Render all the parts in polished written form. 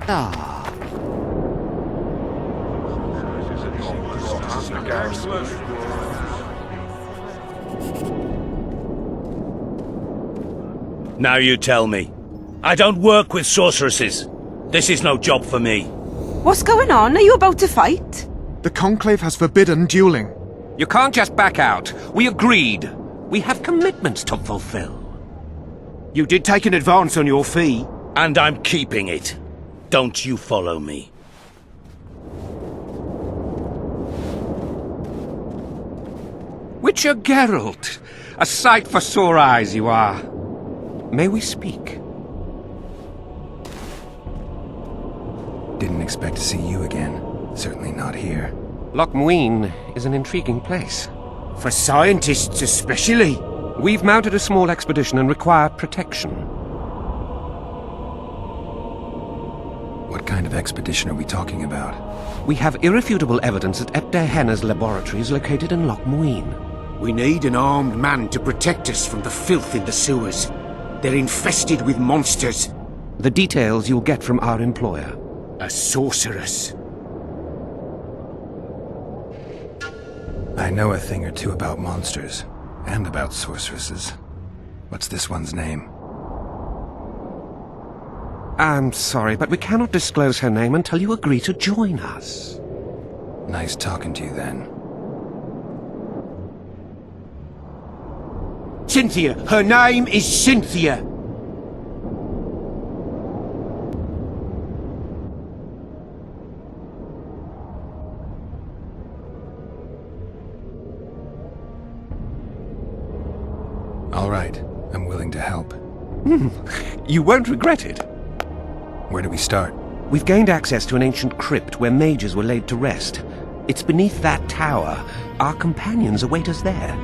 Ah. Now you tell me. I don't work with sorceresses. This is no job for me. What's going on? Are you about to fight? The Conclave has forbidden dueling. You can't just back out. We agreed. We have commitments to fulfill. You did take an advance on your fee. And I'm keeping it. Don't you follow me. Witcher Geralt. A sight for sore eyes you are. May we speak? Didn't expect to see you again. Certainly not here. Loc Muinne is an intriguing place. For scientists especially. We've mounted a small expedition and require protection. What kind of expedition are we talking about? We have irrefutable evidence that Epte Henna's laboratory is located in Loc Muinne. We need an armed man to protect us from the filth in the sewers. They're infested with monsters. The details you'll get from our employer. A sorceress. I know a thing or two about monsters, and about sorceresses. What's this one's name? I'm sorry, but we cannot disclose her name until you agree to join us. Nice talking to you then. Cynthia! Her name is Cynthia! All right, I'm willing to help. You won't regret it. Where do we start? We've gained access to an ancient crypt where mages were laid to rest. It's beneath that tower. Our companions await us there.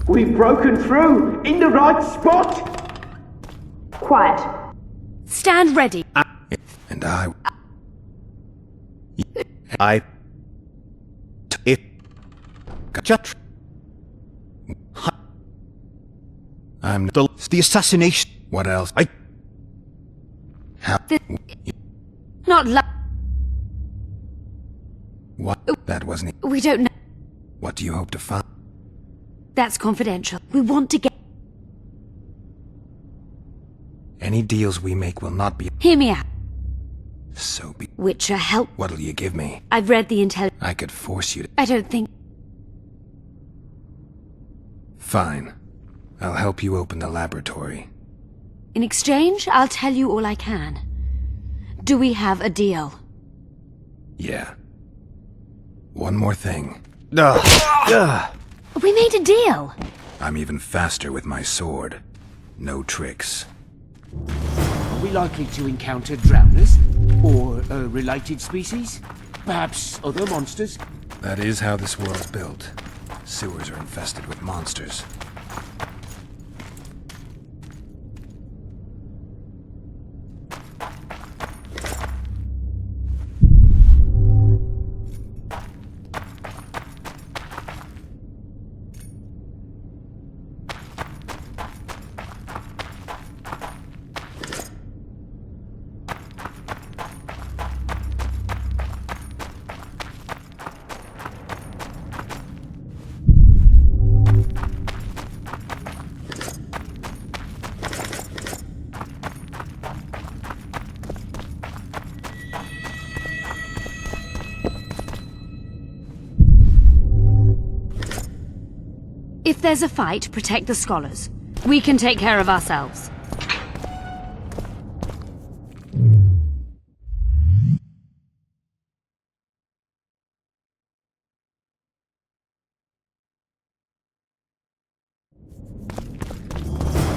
We've broken through! In the right spot! Quiet. Stand ready. And I... If... Just... I'm... The assassination... What else? How... Not What? That wasn't... We don't know. What do you hope to find? That's confidential. We want to get... Any deals we make will not be... Hear me out. So be... Witcher, help. What'll you give me? I've read the intel... I could force you to... I don't think... Fine. I'll help you open the laboratory. In exchange, I'll tell you all I can. Do we have a deal? Yeah. One more thing. We made a deal! I'm even faster with my sword. No tricks. Are we likely to encounter drowners? Or a related species? Perhaps other monsters? That is how this world's built. Sewers are infested with monsters. If there's a fight, protect the scholars. We can take care of ourselves.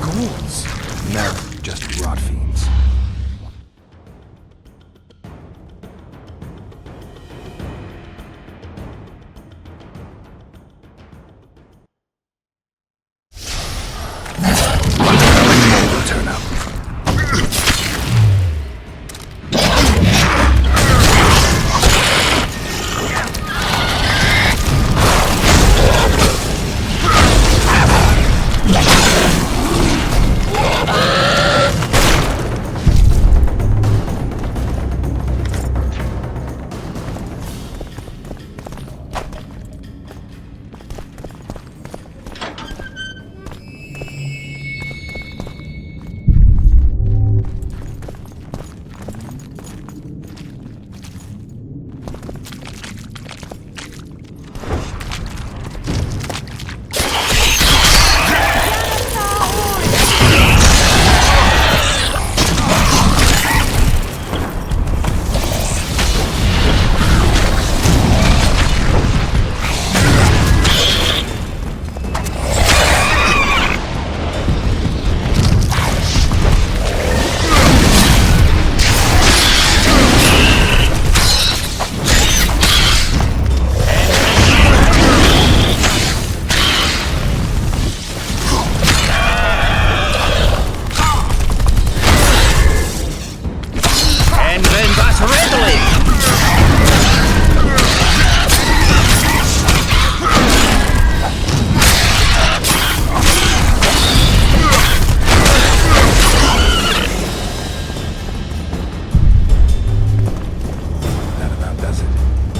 Ghouls? No, just rot fiends. Turn up.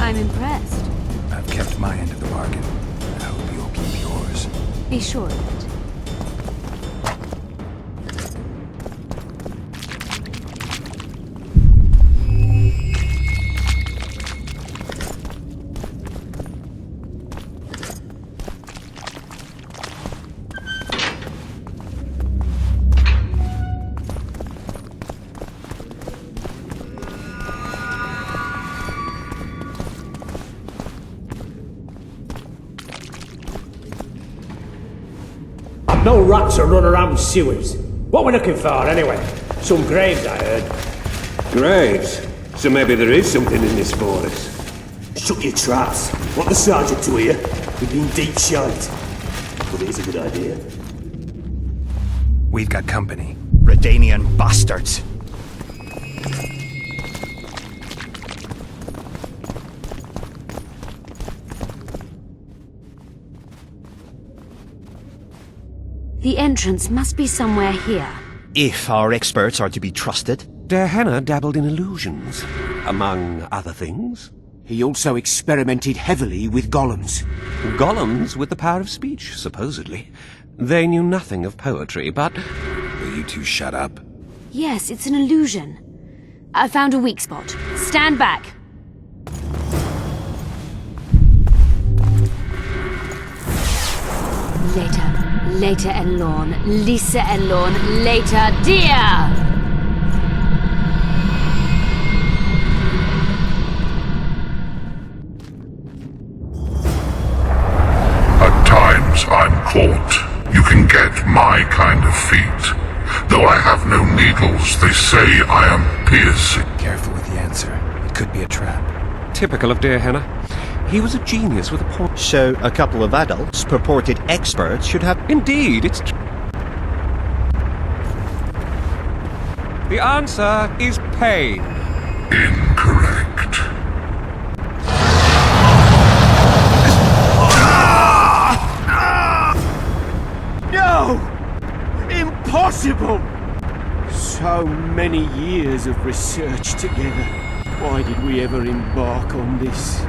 I'm impressed. I've kept my end of the bargain. I hope you'll keep yours. Be sure of it. No rats are running around sewers. What are we looking for, anyway? Some graves, I heard. Graves? So maybe there is something in this forest. Shut your traps. Want the sergeant to hear? We've been deep shite. But it is a good idea. We've got company. Redanian bastards. The entrance must be somewhere here. If our experts are to be trusted. Der Henner dabbled in illusions, among other things. He also experimented heavily with golems. Golems with the power of speech, supposedly. They knew nothing of poetry, but... Will you two shut up? Yes, it's an illusion. I found a weak spot. Stand back. Later en lorn, Lisa en lorn, later dear! At times I'm caught. You can get my kind of feat. Though I have no needles, they say I am piercing. Careful with the answer. It could be a trap. Typical of dear Henna. He was a genius with a point. So a couple of adults, purported experts, should have... Indeed, it's the answer is pain. Incorrect. No! Impossible! So many years of research together. Why did we ever embark on this?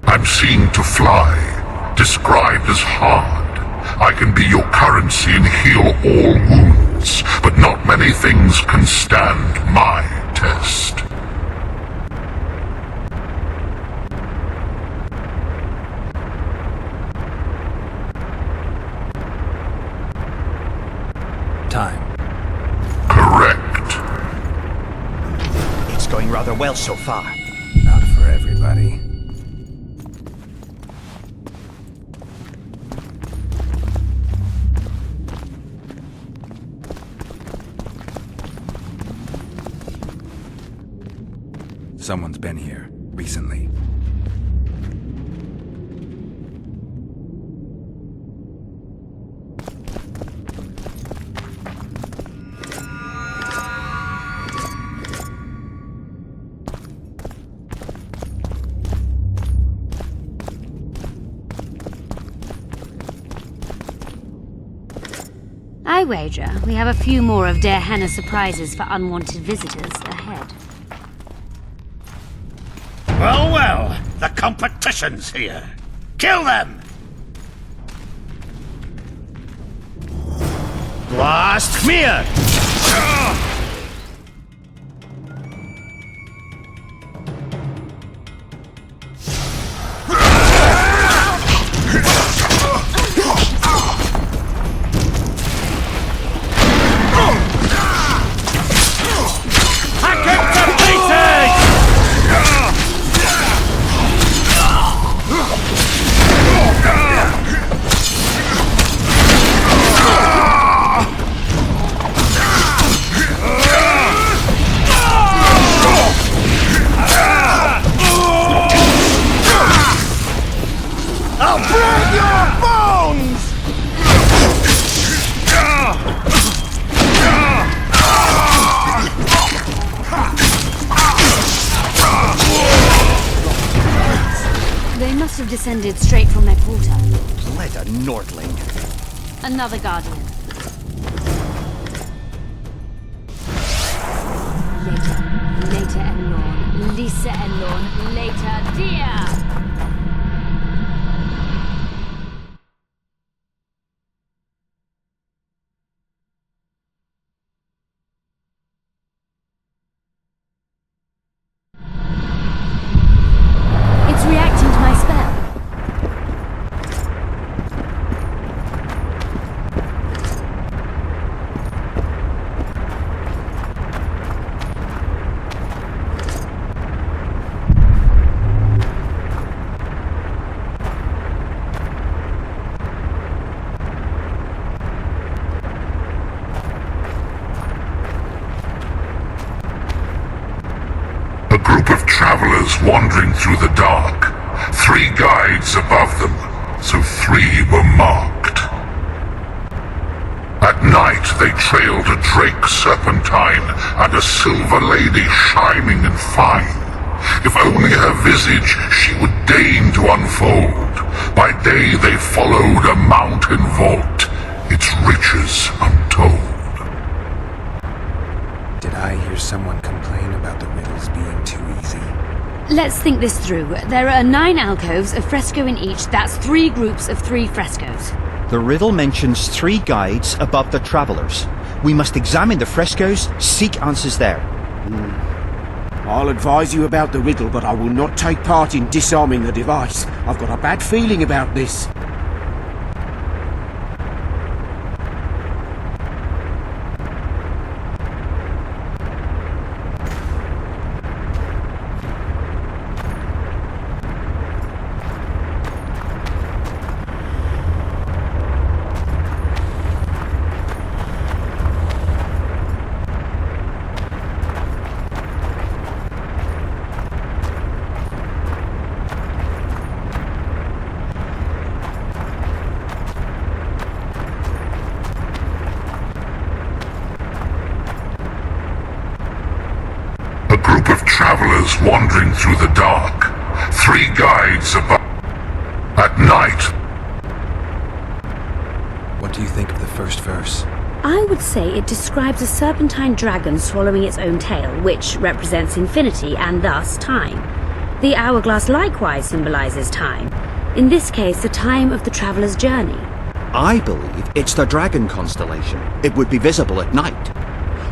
I'm seen to fly, described as hard. I can be your currency and heal all wounds, but not many things can stand my test. Time. Correct. It's going rather well so far. Not for everybody. Someone's been here recently. I wager we have a few more of dear Hannah's surprises for unwanted visitors ahead. Well, well, the competition's here. Kill them! Blast Muinne! Have descended straight from their quarter. Let a Nordling. Another guardian. Later en lorn, Lisa en lorn, later dear! Wandering through the dark, 3 guides above them, so 3 were marked. At night they trailed a drake serpentine and a silver lady shining and fine. If only her visage she would deign to unfold. By day they followed a mountain vault, its riches untold. Did I hear someone complain about the riddles being too easy? Let's think this through. There are 9 alcoves, a fresco in each. That's 3 groups of 3 frescoes. The riddle mentions 3 guides above the travellers. We must examine the frescoes, seek answers there. I'll advise you about the riddle, but I will not take part in disarming the device. I've got a bad feeling about this. Travelers wandering through the dark. 3 guides above. At night. What do you think of the first verse? I would say it describes a serpentine dragon swallowing its own tail, which represents infinity and thus time. The hourglass likewise symbolizes time. In this case, the time of the traveler's journey. I believe it's the dragon constellation. It would be visible at night.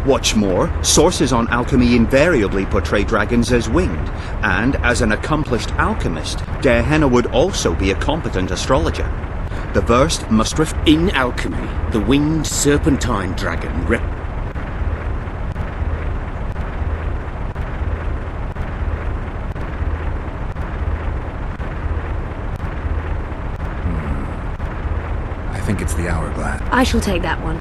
What's more, sources on alchemy invariably portray dragons as winged, and as an accomplished alchemist, Gehenna would also be a competent astrologer. The verse must In alchemy, the winged serpentine dragon I think it's the hourglass. I shall take that one.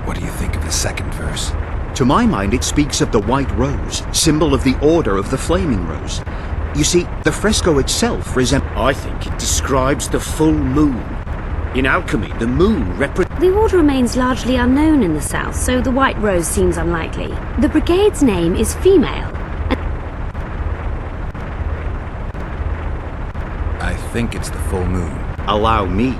What do you think of the second verse? To my mind, it speaks of the white rose, symbol of the order of the flaming rose. You see, the fresco itself resembles... I think it describes the full moon. In alchemy, the moon represents... The order remains largely unknown in the south, so the white rose seems unlikely. The brigade's name is female. I think it's the full moon. Allow me.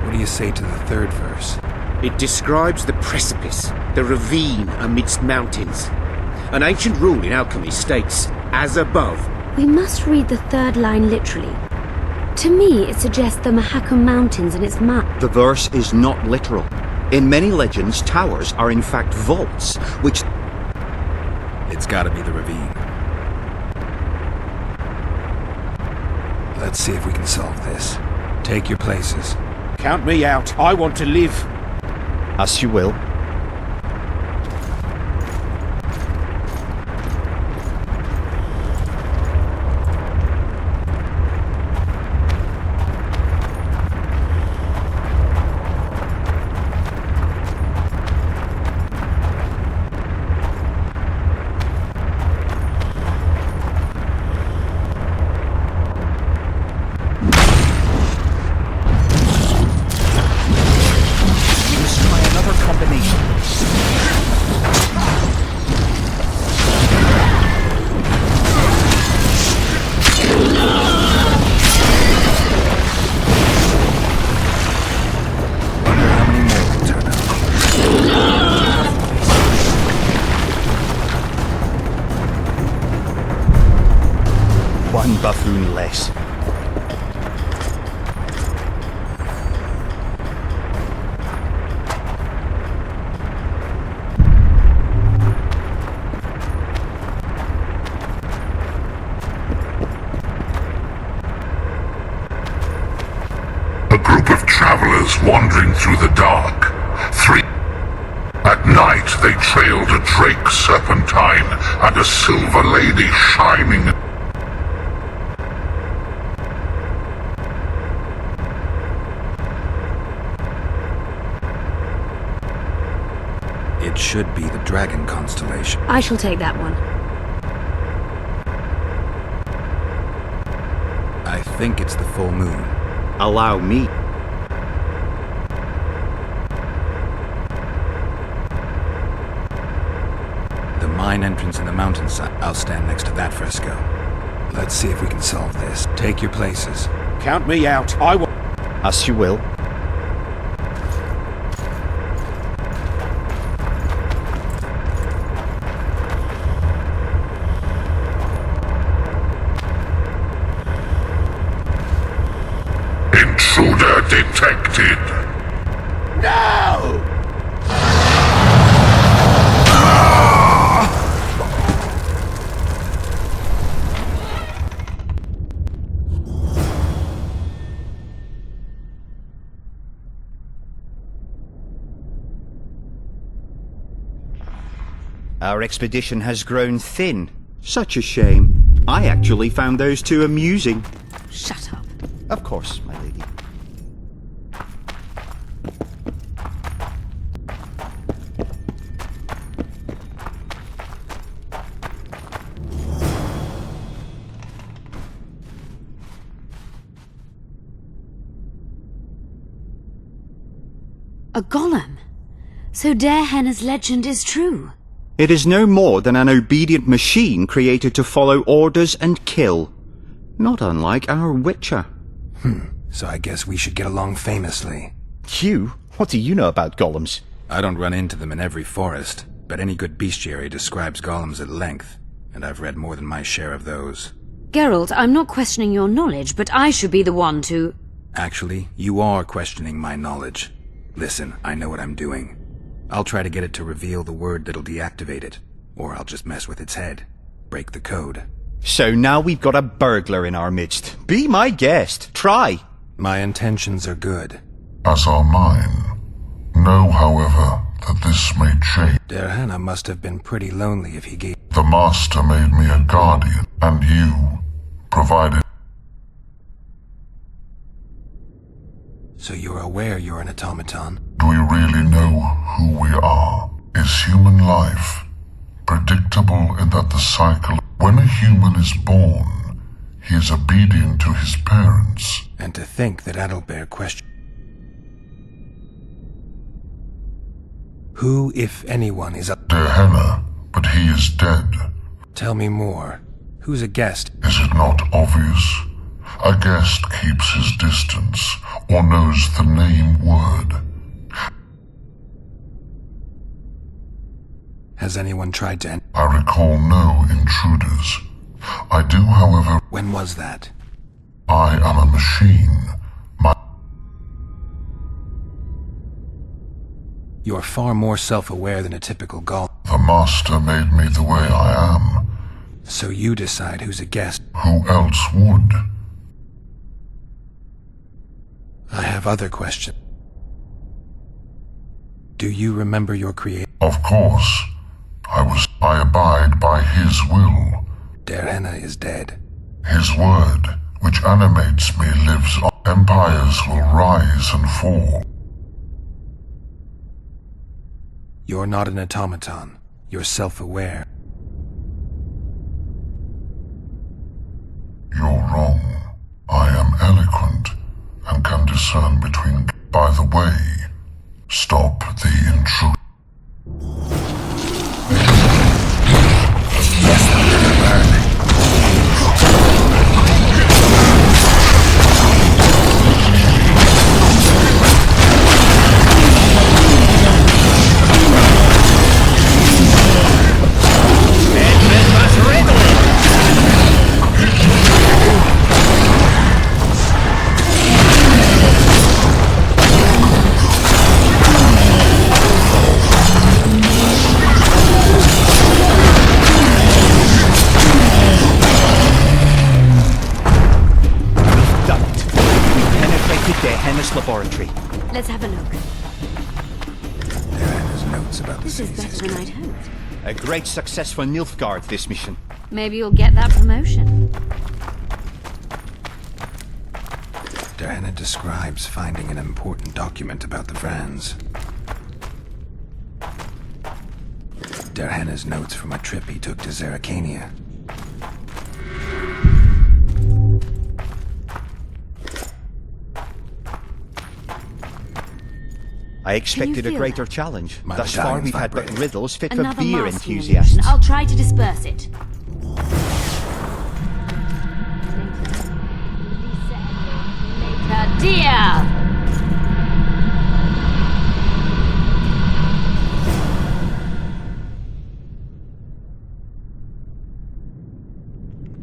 What do you say to the third verse? It describes the precipice, the ravine amidst mountains. An ancient rule in alchemy states, as above. We must read the 3rd line literally. To me, it suggests the Mahakam Mountains and its map. The verse is not literal. In many legends, towers are in fact vaults, which... It's gotta be the ravine. Let's see if we can solve this. Take your places. Count me out. I want to live. As you will. One buffoon less. A group of travelers wandering through the dark. 3. At night they trailed a drake serpentine and a silver lady shining. It should be the dragon constellation. I shall take that one. I think it's the full moon. Allow me. The mine entrance in the mountainside. I'll stand next to that fresco. Let's see if we can solve this. Take your places. Count me out. I want... As you will. detected. No! Our expedition has grown thin. Such a shame. I actually found those two amusing. Shut up. Of course, my lady. A golem? So Darehenna's legend is true? It is no more than an obedient machine created to follow orders and kill. Not unlike our Witcher. So I guess we should get along famously. You? What do you know about golems? I don't run into them in every forest, but any good bestiary describes golems at length, and I've read more than my share of those. Geralt, I'm not questioning your knowledge, but I should be the one to... Actually, you are questioning my knowledge. Listen, I know what I'm doing. I'll try to get it to reveal the word that'll deactivate it, or I'll just mess with its head. Break the code. So now we've got a burglar in our midst. Be my guest. Try. My intentions are good. As are mine. Know, however, that this may change. Darehenna must have been pretty lonely if he gave... The Master made me a guardian, and you provided... So you're aware you're an automaton? Do we really know who we are? Is human life predictable in that the cycle... When a human is born, he is obedient to his parents. And to think that Adalbert questioned... Who, if anyone, is a... Darehenna, but he is dead. Tell me more. Who's a guest? Is it not obvious? A guest keeps his distance, or knows the name word. Has anyone tried to... I recall no intruders. I do, however... When was that? I am a machine. You're far more self-aware than a typical golem. The Master made me the way I am. So you decide who's a guest. Who else would? I have other questions. Do you remember your creator? Of course. I abide by his will. Darehenna is dead. His word, which animates me, lives on. Empires will rise and fall. You're not an automaton. You're self-aware. You're wrong. I am eloquent and can discern between... By the way, stop the intrusion. Laboratory. Let's have a look. Darehenna's notes about the This is city's better than I'd hoped. A great success for Nilfgaard, this mission. Maybe you'll get that promotion. Darehenna describes finding an important document about the Vrans. Darehenna's notes from a trip he took to Zerrikania. I expected a greater that? challenge. My Thus far we've had but vibrating. riddles fit Another for beer masking enthusiasts. illusion. I'll try to disperse it. Later, dear!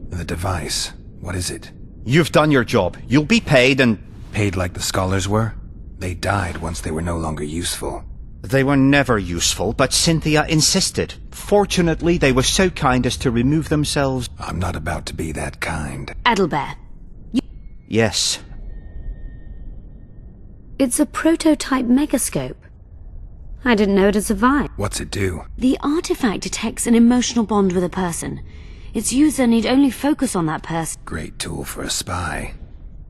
The device. What is it? You've done your job. You'll be paid, and Paid like the scholars were? They died once they were no longer useful. They were never useful, but Cynthia insisted. Fortunately, they were so kind as to remove themselves. I'm not about to be that kind. Adelbert. Yes. It's a prototype megascope. I didn't know it had survived. What's it do? The artifact detects an emotional bond with a person. Its user need only focus on that person. Great tool for a spy.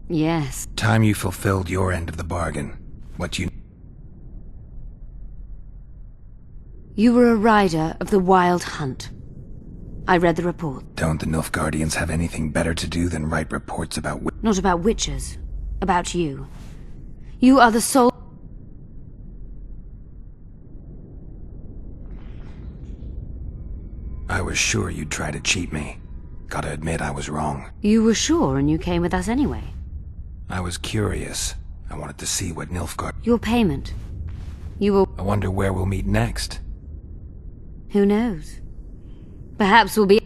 Yes. Time you fulfilled your end of the bargain. What you... You were a rider of the Wild Hunt. I read the report. Don't the Nilfgaardians have anything better to do than write reports about... Not about witches. About you. You are the sole... I was sure you'd try to cheat me. Gotta admit I was wrong. You were sure and you came with us anyway. I was curious. I wanted to see what Nilfgaard... Your payment. You will... I wonder where we'll meet next. Who knows? Perhaps we'll be...